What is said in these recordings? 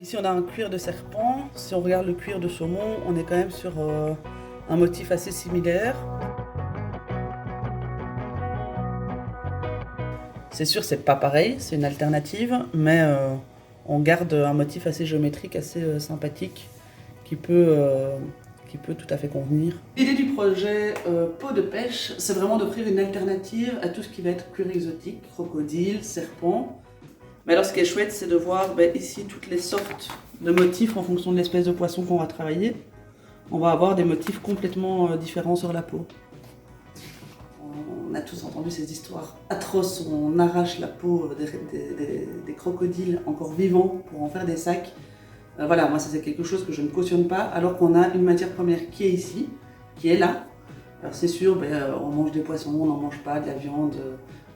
Ici on a un cuir de serpent. Si on regarde le cuir de saumon, on est quand même sur un motif assez similaire. C'est sûr, c'est pas pareil, c'est une alternative, mais on garde un motif assez géométrique, assez sympathique, qui peut tout à fait convenir. L'idée du projet Peau de pêche, c'est vraiment d'offrir une alternative à tout ce qui va être cuir exotique, crocodile, serpent. Mais alors ce qui est chouette, c'est de voir ici toutes les sortes de motifs en fonction de l'espèce de poisson qu'on va travailler. On va avoir des motifs complètement différents sur la peau. On a tous entendu ces histoires atroces où on arrache la peau des crocodiles encore vivants pour en faire des sacs. Voilà, moi ça c'est quelque chose que je ne cautionne pas, alors qu'on a une matière première qui est ici, qui est là. Alors c'est sûr, on mange des poissons, on n'en mange pas, de la viande,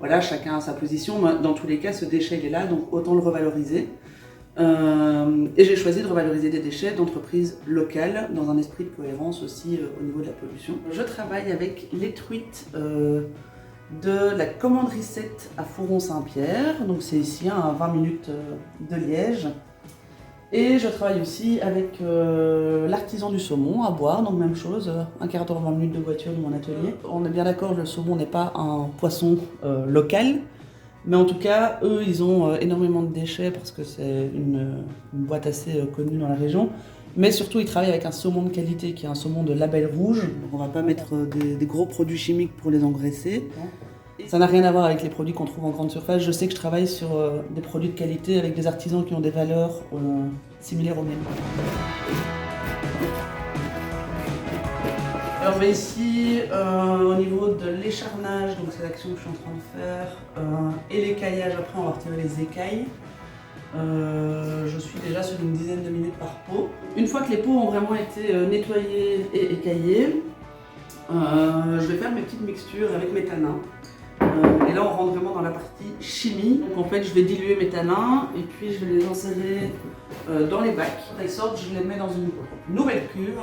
voilà, chacun a sa position. Mais dans tous les cas, ce déchet il est là, donc autant le revaloriser. Et j'ai choisi de revaloriser des déchets d'entreprises locales, dans un esprit de cohérence aussi au niveau de la pollution. Je travaille avec les truites de la commanderie 7 à Fouron-Saint-Pierre, donc c'est ici à 20 minutes de Liège. Et je travaille aussi avec l'artisan du saumon à Boire, donc même chose, un quart d'heure, 20 minutes de voiture de mon atelier. On est bien d'accord, le saumon n'est pas un poisson local, mais en tout cas, eux, ils ont énormément de déchets parce que c'est une boîte assez connue dans la région. Mais surtout, ils travaillent avec un saumon de qualité qui est un saumon de label rouge. Donc on ne va pas mettre des gros produits chimiques pour les engraisser. Ça n'a rien à voir avec les produits qu'on trouve en grande surface. Je sais que je travaille sur des produits de qualité avec des artisans qui ont des valeurs similaires aux miennes. Alors ici, au niveau de l'écharnage, donc c'est l'action que je suis en train de faire, et l'écaillage, après on va retirer les écailles. Je suis déjà sur une dizaine de minutes par peau. Une fois que les peaux ont vraiment été nettoyées et écaillées, je vais faire mes petites mixtures avec mes tanins. Et là on rentre vraiment dans la partie chimie. Donc en fait je vais diluer mes tanins et puis je vais les insérer dans les bacs. De sorte je les mets dans une nouvelle cuve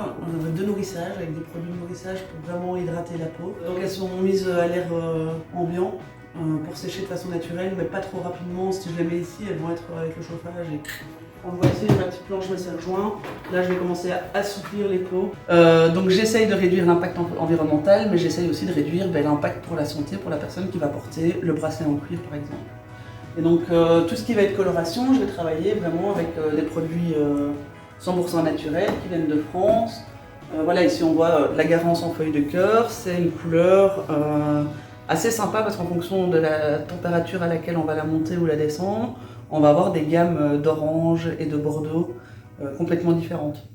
de nourrissage avec des produits de nourrissage pour vraiment hydrater la peau. Donc elles sont mises à l'air ambiant pour sécher de façon naturelle, mais pas trop rapidement. Si je les mets ici, elles vont être avec le chauffage. Et on voit ici, j'ai ma petite planche me serre-joint. Là, je vais commencer à assouplir les peaux. Donc j'essaye de réduire l'impact environnemental, mais j'essaye aussi de réduire l'impact pour la santé, pour la personne qui va porter le bracelet en cuir, par exemple. Et donc tout ce qui va être coloration, je vais travailler vraiment avec des produits 100% naturels qui viennent de France. Voilà, ici on voit la Garance en feuille de cœur. C'est une couleur assez sympa parce qu'en fonction de la température à laquelle on va la monter ou la descendre, on va avoir des gammes d'orange et de bordeaux complètement différentes.